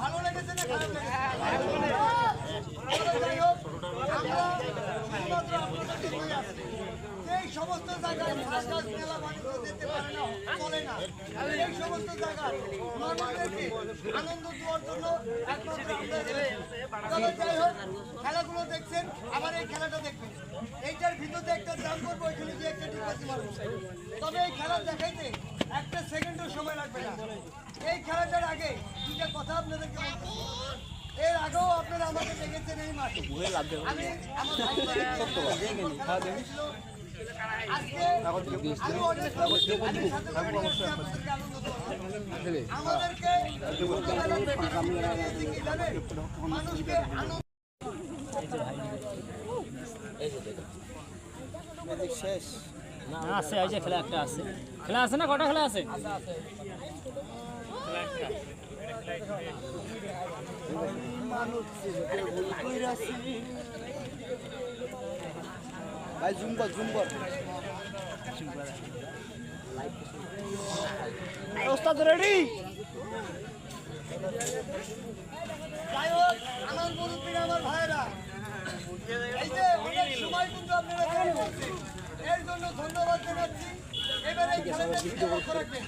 ভালো লেগেছে না এই সমস্ত জায়গায় মেলা বাণিজ্য দিতে পারে না, চলে না। এই সমস্ত জায়গায় মানুষদেরকে আনন্দ দেওয়ার জন্য তবে যাই হোক, খেলাগুলো দেখছেন, আবার এই খেলাটা দেখবেন। এইটার ভিতরে একটা দাম করবো, ওইখানে গিয়ে একটা ডিপাসি মারবো। তবে এই খেলা দেখাইতে একটা সেকেন্ডও সময় লাগবে না। এই খেলাটার আগে দুইটা কথা আপনাদেরকে বলতে, এর আগেও আপনারা আমাকে দেখেছেন এই মাঠে। আমি আমার আমাদেরকে মানুষকে শেষ না আছে, এই যে খেলা একটা আছে। খেলা আছে না? কটা খেলা আছে? ভাই জুম কর ওস্তাদ রেডি। যাই হোক, আমার মুরব্বীরা, আমার ভাইরা, এই যে অনেক সময় কিন্তু আপনারা দেরি করছেন, এর জন্য ধন্যবাদ জানাচ্ছি। এবারে এই খেলাটা দিকে লক্ষ্য রাখবেন।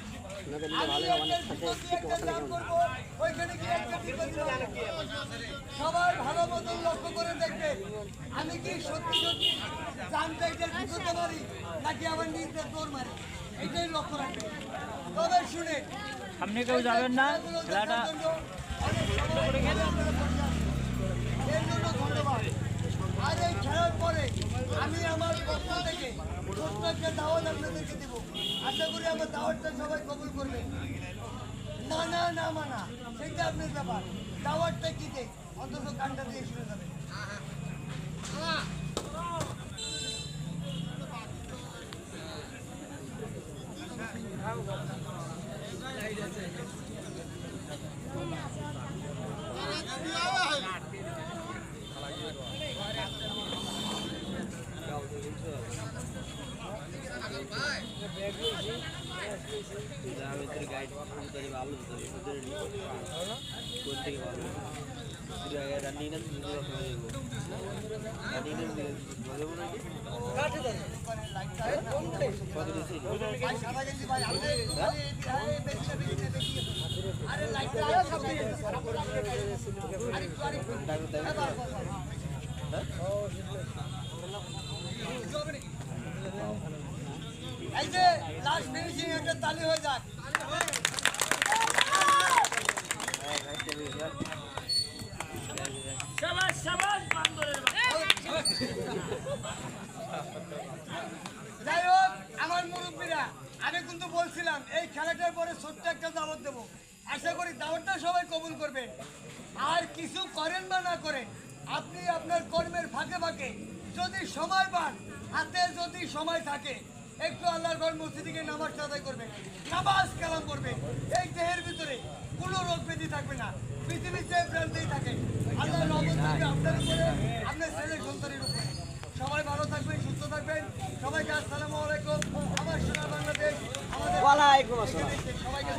সবাই ভালো মতন লক্ষ্য করে দেখবেন, আমি কি সত্যি সত্যি জানতে ঢুকতে পারি নাকি আমার নিজের দৌড় মারি, এইটাই লক্ষ্য রাখবেন। তবে শুনে সামনে কেউ যাবেন না, খেলাটা এর জন্য ধন্যবাদ। আর এই খেলার পরে আমি আমার পক্ষ থেকে ছোট্ট একটা দাওয়াত আপনাদেরকে দেব। আশা করি আমার দাওয়াতটা সবাই কবুল করবে। মানা না মানা সেটা আপনার ব্যাপার, দাওয়াতটা কি দেয় অন্তত কানটা দিয়ে শুনে যাবেন। এই যে লাস্ট ফিনিশিং একটা তালি হয়ে যাক। যাই হোক, আমার মুরব্বীরা, আমি কিন্তু বলছিলাম এই খেলাটার পরে ছোট্ট একটা দাওয়াত দেবো। আশা করি দাওয়াতটা সবাই কবুল করবেন। আর কিছু করেন বা না করেন, আপনি আপনার কর্মের ফাঁকে ফাঁকে যদি সময় পান, হাতে যদি সময় থাকে, একটু আল্লাহর ঘর মসজিদে নামাজ আদায় করবেন, নামাজ কালাম করবেন। এই দেহের ভিতরে কোনো রোগ ব্যাধি থাকবে না, পৃথিবীর যে প্রান্তেই থাকে আল্লাহর রহমত থাকবে আপনার উপরে, আপনার ছেলে সন্তানের উপরে। সবাই ভালো থাকবেন, সুস্থ থাকবেন। সবাইকে আসসালামু আলাইকুম। আমার সোনার বাংলাদেশ, আমাদের সবাইকে